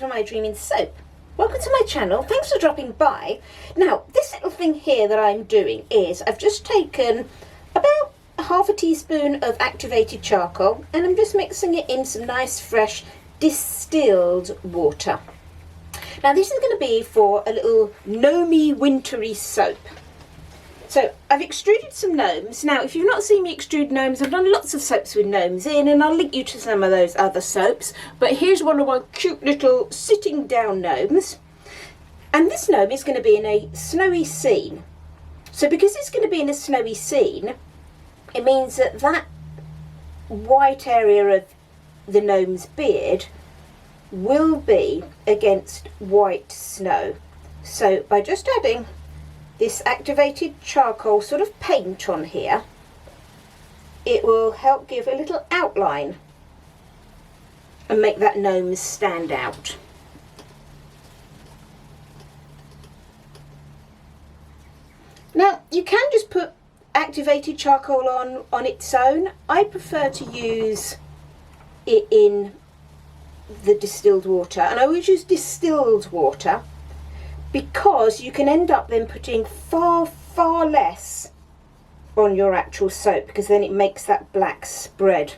from My Dreaming Soap. Welcome to my channel, thanks for dropping by. Now, this little thing here that I'm doing is I've just taken about half a teaspoon of activated charcoal and I'm just mixing it in some nice fresh distilled water. Now this is going to be for a little gnomey wintry soap. So I've extruded some gnomes. Now if you've not seen me extrude gnomes, I've done lots of soaps with gnomes in and I'll link you to some of those other soaps. But here's one of my cute little sitting down gnomes. And this gnome is going to be in a snowy scene. So because it's going to be in a snowy scene, it means that that white area of the gnome's beard will be against white snow. So by just adding this activated charcoal sort of paint on here, it will help give a little outline and make that gnome stand out. Now you can just put activated charcoal on its own. I prefer to use it in the distilled water, and I always use distilled water because you can end up then putting far less on your actual soap, because then it makes that black spread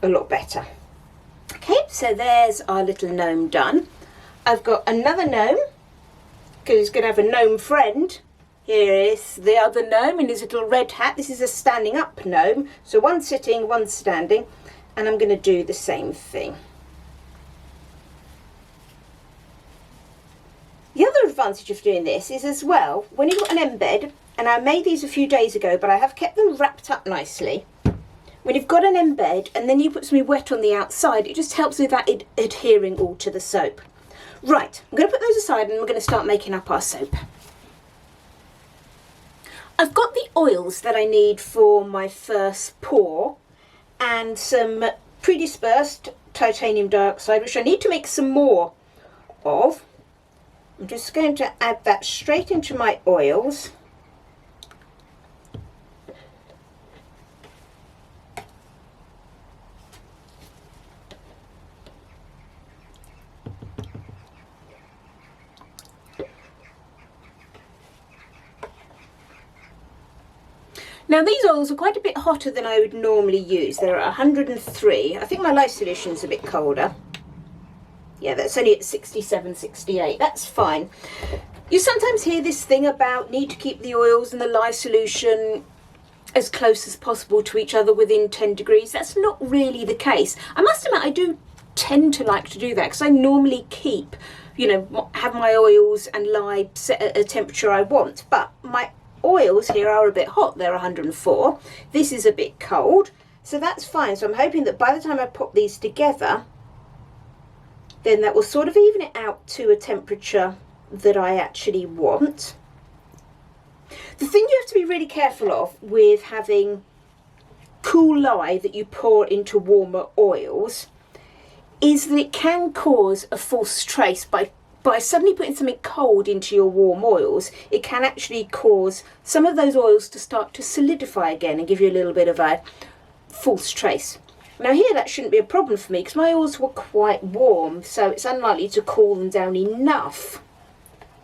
a lot better. Okay, so there's our little gnome done. I've got another gnome because he's going to have a gnome friend. Here is the other gnome in his little red hat. This is a standing up gnome, so one sitting, one standing, and I'm going to do the same thing. The other advantage of doing this is as well, when you've got an embed, and I made these a few days ago, but I have kept them wrapped up nicely. When you've got an embed and then you put something wet on the outside, it just helps with that adhering all to the soap. Right, I'm going to put those aside and we're going to start making up our soap. I've got the oils that I need for my first pour and some predispersed titanium dioxide, which I need to make some more of. I'm just going to add that straight into my oils. Now these oils are quite a bit hotter than I would normally use. They're at 103. I think my lye solution's a bit colder. Yeah, that's only at 67, 68. That's fine. You sometimes hear this thing about need to keep the oils and the lye solution as close as possible to each other within 10 degrees. That's not really the case. I must admit, I do tend to like to do that because I normally keep, have my oils and lye set at a temperature I want. But my oils here are a bit hot. They're 104. This is a bit cold. So that's fine. So I'm hoping that by the time I put these together, then that will sort of even it out to a temperature that I actually want. The thing you have to be really careful of with having cool lye that you pour into warmer oils is that it can cause a false trace by suddenly putting something cold into your warm oils. It can actually cause some of those oils to start to solidify again and give you a little bit of a false trace. Now here that shouldn't be a problem for me because my oils were quite warm, so it's unlikely to cool them down enough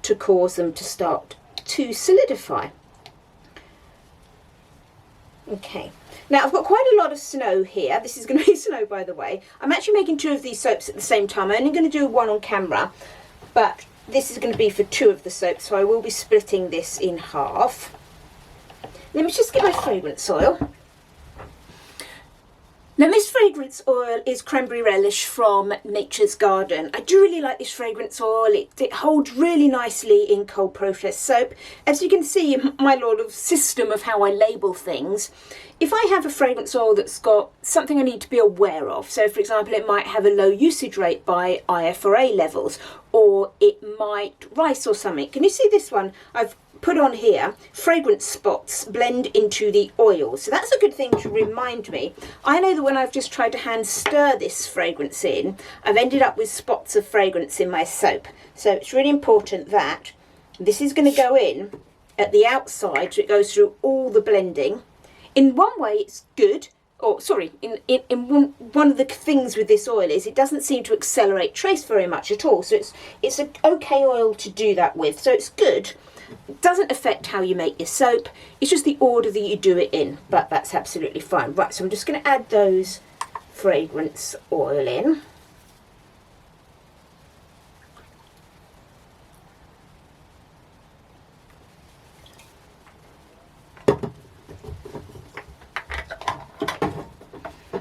to cause them to start to solidify. Okay, now I've got quite a lot of snow here. This is going to be snow, by the way. I'm actually making two of these soaps at the same time. I'm only going to do one on camera, but this is going to be for two of the soaps, so I will be splitting this in half. Let me just get my fragrance oil. Now this fragrance oil is Cranberry Relish from Nature's Garden. I do really like this fragrance oil. It holds really nicely in cold process soap. As you can see in my little system of how I label things, if I have a fragrance oil that's got something I need to be aware of, so for example it might have a low usage rate by IFRA levels, or it might rice or something. Can you see this one? I've put on here fragrance spots blend into the oil, so that's a good thing to remind me. I know that when I've just tried to hand stir this fragrance in, I've ended up with spots of fragrance in my soap, so it's really important that this is going to go in at the outside so it goes through all the blending. In one way it's good or sorry, in one of the things with this oil is it doesn't seem to accelerate trace very much at all. So it's an okay oil to do that with. So it's good. It doesn't affect how you make your soap. It's just the order that you do it in, but that's absolutely fine. Right, so I'm just going to add those fragrance oil in.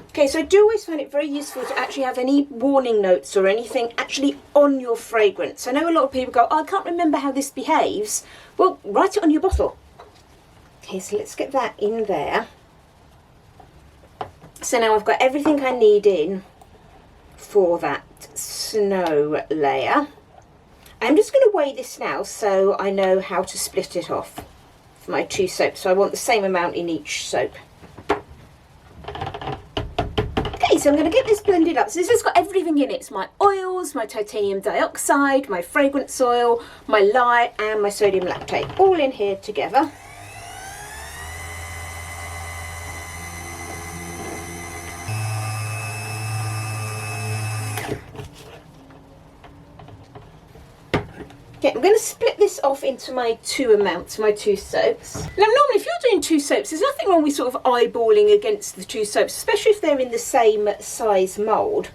Okay, so I do always find it very useful to actually have any warning notes or anything actually on your fragrance. I know a lot of people go, oh, I can't remember how this behaves. Well, write it on your bottle. Okay, so let's get that in there. So now I've got everything I need in for that snow layer. I'm just going to weigh this now so I know how to split it off for my two soaps. So I want the same amount in each soap. So I'm going to get this blended up. So this has got everything in it. It's my oils, my titanium dioxide, my fragrance oil, my lye and my sodium lactate all in here together. Okay, I'm going to split this off into my two amounts, my two soaps. Now normally if you're doing two soaps, there's nothing wrong with sort of eyeballing against the two soaps, especially if they're in the same size mould.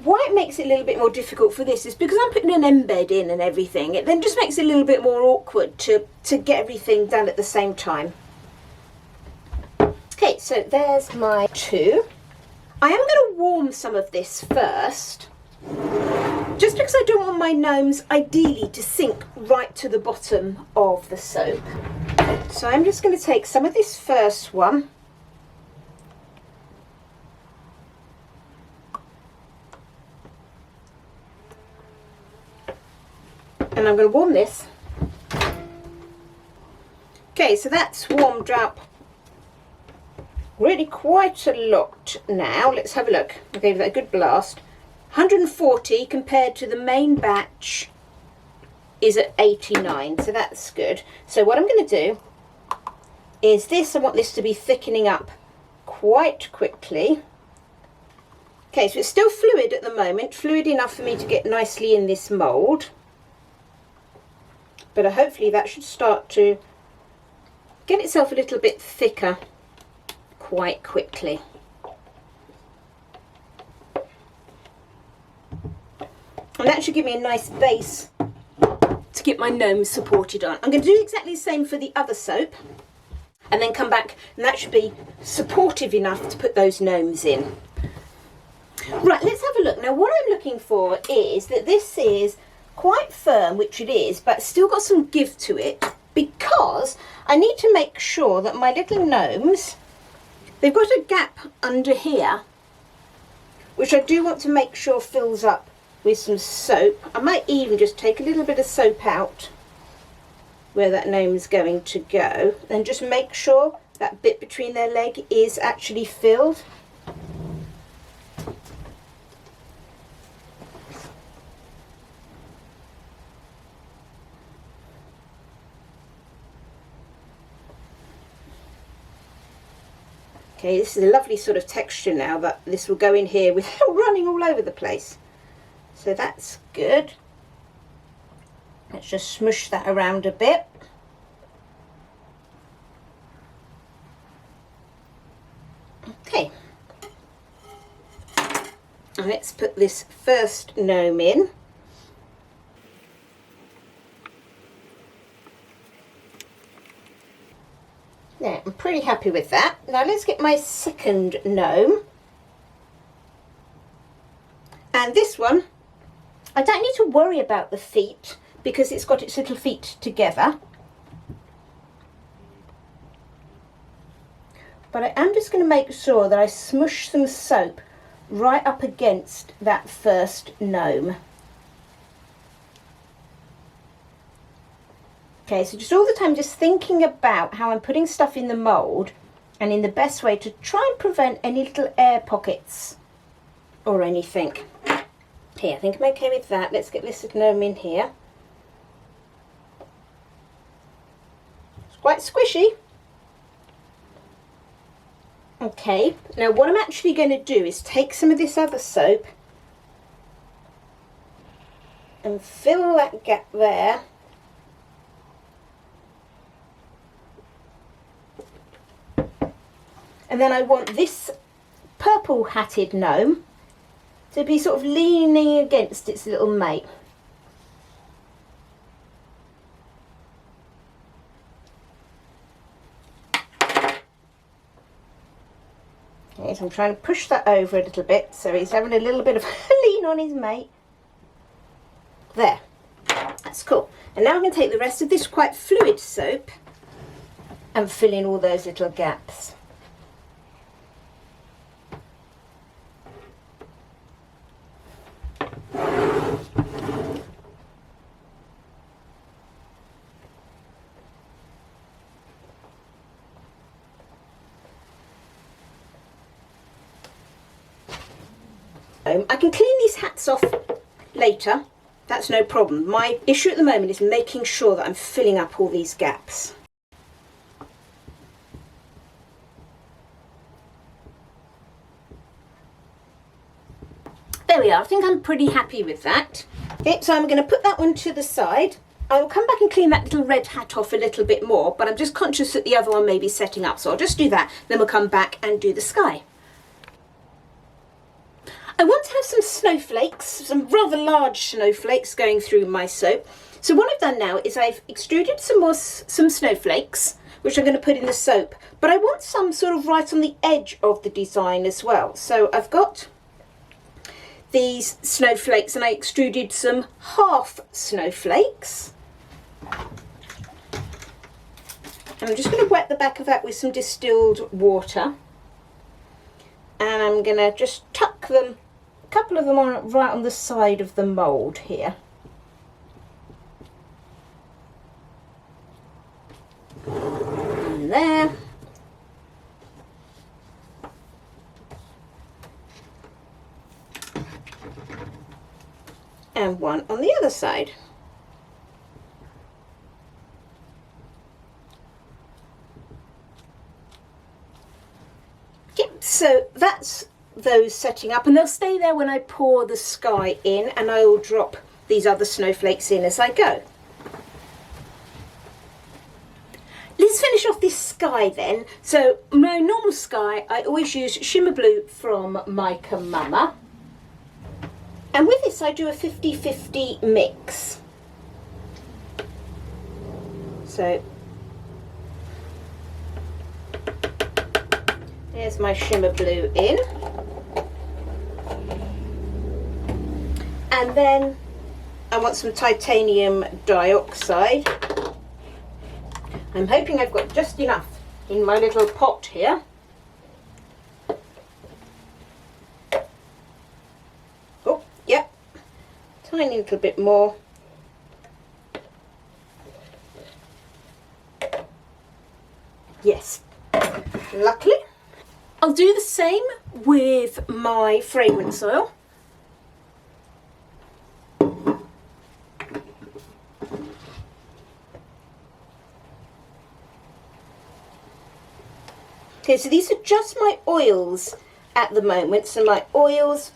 Why it makes it a little bit more difficult for this is because I'm putting an embed in and everything. It then just makes it a little bit more awkward to get everything done at the same time. Okay, so there's my two. I am going to warm some of this first. Just because I don't want my gnomes ideally to sink right to the bottom of the soap. So I'm just going to take some of this first one. And I'm going to warm this. Okay, so that's warmed up really quite a lot now. Let's have a look. I gave that a good blast. 140 compared to the main batch is at 89, so that's good. So what I'm going to do is this, I want this to be thickening up quite quickly. Okay, so it's still fluid at the moment, fluid enough for me to get nicely in this mould. But hopefully that should start to get itself a little bit thicker quite quickly. And that should give me a nice base to get my gnomes supported on. I'm going to do exactly the same for the other soap and then come back, and that should be supportive enough to put those gnomes in. Right, let's have a look. Now what I'm looking for is that this is quite firm, which it is, but still got some give to it, because I need to make sure that my little gnomes, they've got a gap under here, which I do want to make sure fills up with some soap. I might even just take a little bit of soap out where that gnome is going to go and just make sure that bit between their leg is actually filled. Okay, this is a lovely sort of texture now that this will go in here without running all over the place. So that's good. Let's just smush that around a bit. Okay. And let's put this first gnome in. Now, I'm pretty happy with that. Now let's get my second gnome. And this one, I don't need to worry about the feet because it's got its little feet together. But I am just going to make sure that I smush some soap right up against that first gnome. Okay, so just all the time just thinking about how I'm putting stuff in the mould and in the best way to try and prevent any little air pockets or anything. Here, I think I'm okay with that. Let's get this gnome in here. It's quite squishy. Okay, now what I'm actually going to do is take some of this other soap and fill that gap there. And then I want this purple hatted gnome to be sort of leaning against its little mate. Okay, so I'm trying to push that over a little bit so he's having a little bit of a lean on his mate. There, that's cool. And now I'm going to take the rest of this quite fluid soap and fill in all those little gaps. I can clean these hats off later, that's no problem. My issue at the moment is making sure that I'm filling up all these gaps. There we are, I think I'm pretty happy with that. Okay, so I'm going to put that one to the side. I will come back and clean that little red hat off a little bit more, but I'm just conscious that the other one may be setting up, so I'll just do that, then we'll come back and do the sky. I want to have some snowflakes, some rather large snowflakes going through my soap. So what I've done now is I've extruded some snowflakes, which I'm going to put in the soap, but I want some sort of right on the edge of the design as well. So I've got these snowflakes and I extruded some half snowflakes. And I'm just going to wet the back of that with some distilled water. And I'm going to just tuck them, a couple of them on right on the side of the mould here. And there. And one on the other side. Yep, so that's those setting up, and they'll stay there when I pour the sky in, and I will drop these other snowflakes in as I go. Let's finish off this sky then. So my normal sky, I always use Shimmer Blue from Mica Mama. And with this I do a 50-50 mix. So there's my Shimmer Blue in. And then I want some titanium dioxide. I'm hoping I've got just enough in my little pot here. Oh, yep, tiny little bit more. Yes, luckily. I'll do the same with my fragrance oil. Okay, so these are just my oils at the moment. So my oils,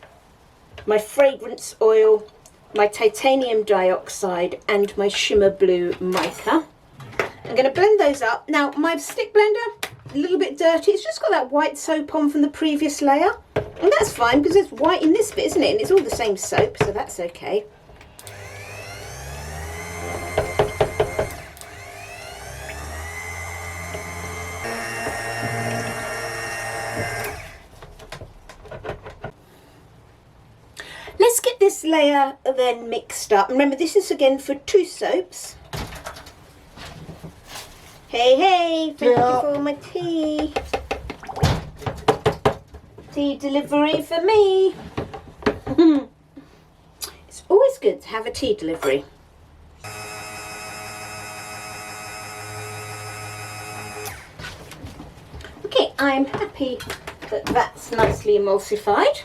my fragrance oil, my titanium dioxide and my Shimmer Blue mica. I'm going to blend those up. Now my stick blender, a little bit dirty. It's just got that white soap on from the previous layer. And that's fine because it's white in this bit, isn't it? And it's all the same soap, so that's okay. Let's get this layer then mixed up. Remember, this is again for 2 soaps. Hey, hey, thank you for my tea. Tea delivery for me. It's always good to have a tea delivery. Okay, I'm happy that that's nicely emulsified.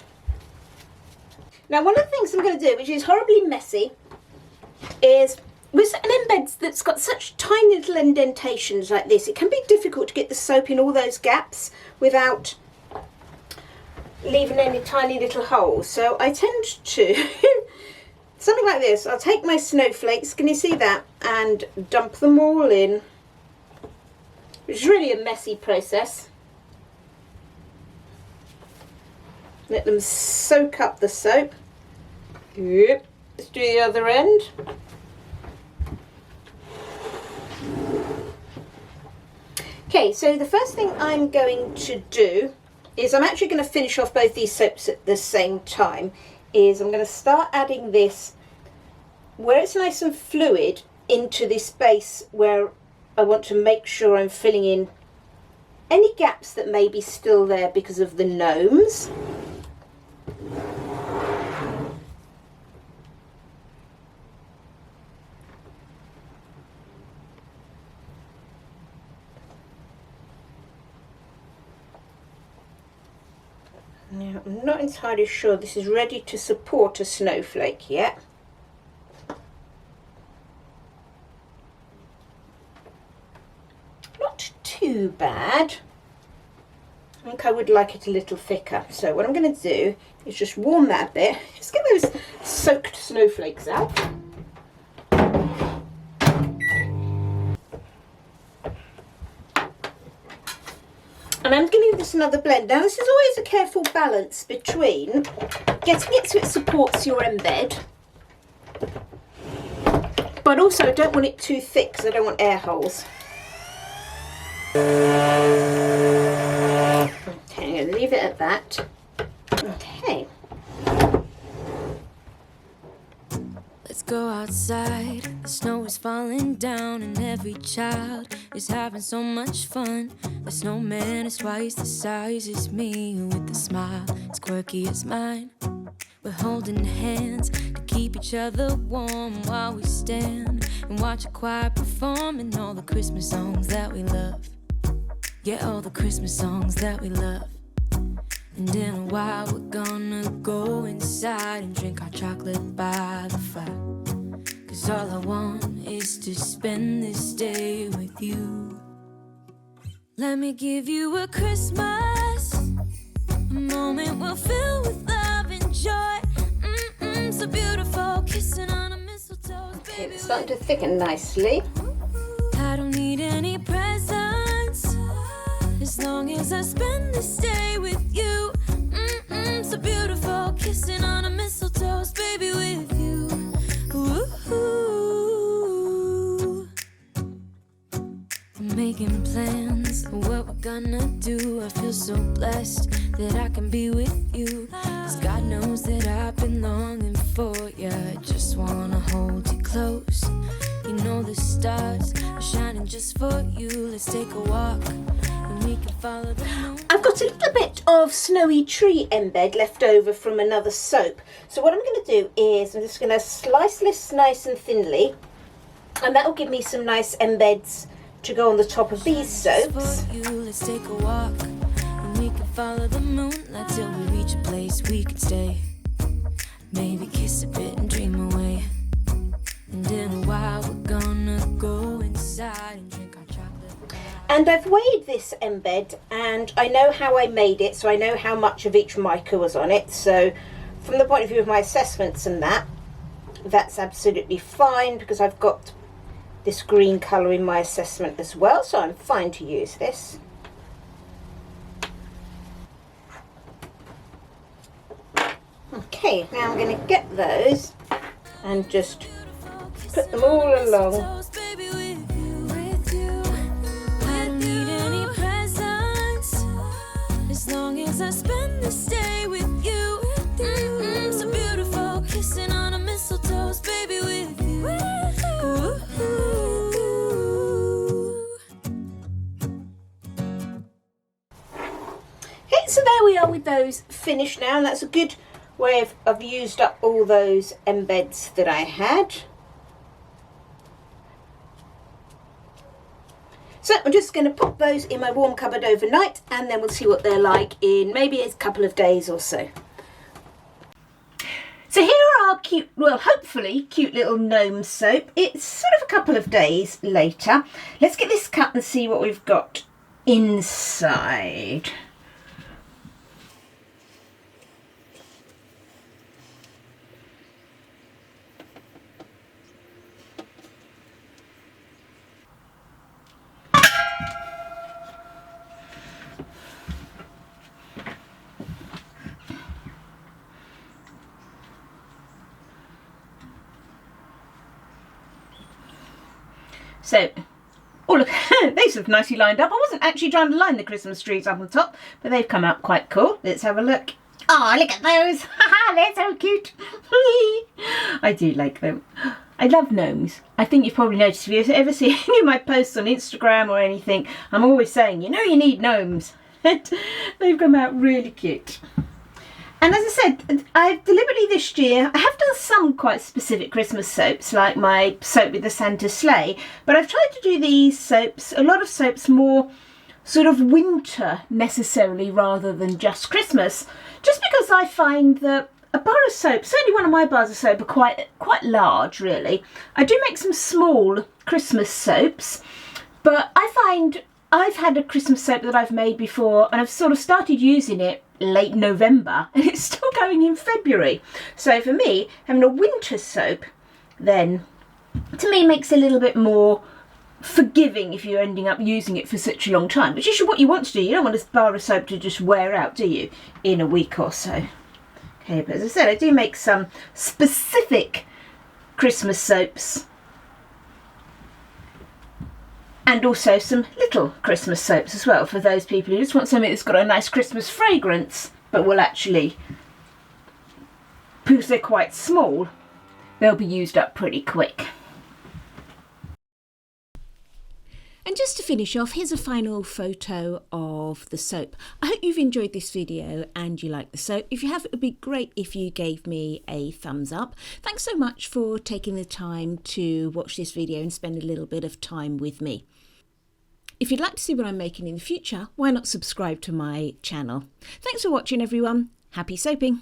Now, one of the things I'm going to do, which is horribly messy, is with an embeds that's got such tiny little indentations like this, it can be difficult to get the soap in all those gaps without leaving any tiny little holes. So I tend to, something like this, I'll take my snowflakes, can you see that, and dump them all in, which is really a messy process. Let them soak up the soap. Yep. Let's do the other end. Okay, so the first thing I'm going to do is I'm actually going to finish off both these soaps at the same time. Is I'm going to start adding this where it's nice and fluid into this space where I want to make sure I'm filling in any gaps that may be still there because of the gnomes. Now, I'm not entirely sure this is ready to support a snowflake yet. Not too bad. I think I would like it a little thicker. So what I'm going to do is just warm that a bit. Just get those soaked snowflakes out. And I'm going to give this another blend. Now this is always a careful balance between getting it so it supports your embed, but also I don't want it too thick because I don't want air holes. Okay, I'm going to leave it at that. Okay. Let's go outside, the snow is falling down and every child is having so much fun. The snowman is twice the size as me, with a smile as quirky as mine. We're holding hands to keep each other warm while we stand and watch a choir performing all the Christmas songs that we love. Yeah, all the Christmas songs that we love. And in a while we're gonna go inside and drink our chocolate by the fire. 'Cause all I want is to spend this day with you. Let me give you a Christmas, a moment we'll fill with love and joy. So beautiful, kissing on a mistletoe. Okay, it's starting to thicken nicely. I don't need any presents, as long as I spend this day with you. So beautiful, kissing on a mistletoe, baby, with you. Ooh. I'm making plans of what we're gonna do. I feel so blessed that I can be with you. 'Cause God knows that I've been longing for you. I just wanna hold you close. You know the stars are shining just for you. Let's take a walk. We can follow the moon. I've got a little bit of snowy tree embed left over from another soap. So what I'm going to do is I'm just going to slice this nice and thinly, and that will give me some nice embeds to go on the top of these soaps. Let's take a walk and we can follow the moonlight till we reach a place we can stay. Maybe kiss a bit and dream away. And in a while we're gonna go inside and drink our chocolate. And I've weighed this embed and I know how I made it, so I know how much of each mica was on it. So from the point of view of my assessments and that's absolutely fine, because I've got this green colour in my assessment as well, so I'm fine to use this. Okay, now I'm going to get those and just put them all along. As long as I spend this day with you, so beautiful, kissing on a mistletoe, baby, with you. Okay, so there we are with those finished now, and that's a good way of I've used up all those embeds that I had. So I'm just going to pop those in my warm cupboard overnight, and then we'll see what they're like in maybe a couple of days or so. So here are our cute, well, hopefully cute little gnome soap. It's sort of a couple of days later. Let's get this cut and see what we've got inside. So, oh look, they sort of nicely lined up. I wasn't actually trying to line the Christmas trees up on top, but they've come out quite cool. Let's have a look. Oh, look at those. Haha, they're so cute. I do like them. I love gnomes. I think you've probably noticed, if you ever see any of my posts on Instagram or anything, I'm always saying, you know, you need gnomes. They've come out really cute. And as I said, I've deliberately this year, I have done some quite specific Christmas soaps, like my soap with the Santa sleigh, but I've tried to do these soaps, a lot of soaps, more sort of winter necessarily rather than just Christmas, just because I find that a bar of soap, certainly one of my bars of soap, are quite large really. I do make some small Christmas soaps, but I find I've had a Christmas soap that I've made before and I've sort of started using it late November and it's still going in February. So for me, having a winter soap then to me makes a little bit more forgiving if you're ending up using it for such a long time, which is what you want to do. You don't want a bar of soap to just wear out, do you, in a week or so. Okay, but as I said, I do make some specific Christmas soaps and also some little Christmas soaps as well for those people who just want something that's got a nice Christmas fragrance but will actually, because they're quite small, they'll be used up pretty quick. And just to finish off, here's a final photo of the soap. I hope you've enjoyed this video and you like the soap. If you have, it would be great if you gave me a thumbs up. Thanks so much for taking the time to watch this video and spend a little bit of time with me. If you'd like to see what I'm making in the future, why not subscribe to my channel? Thanks for watching everyone. Happy soaping!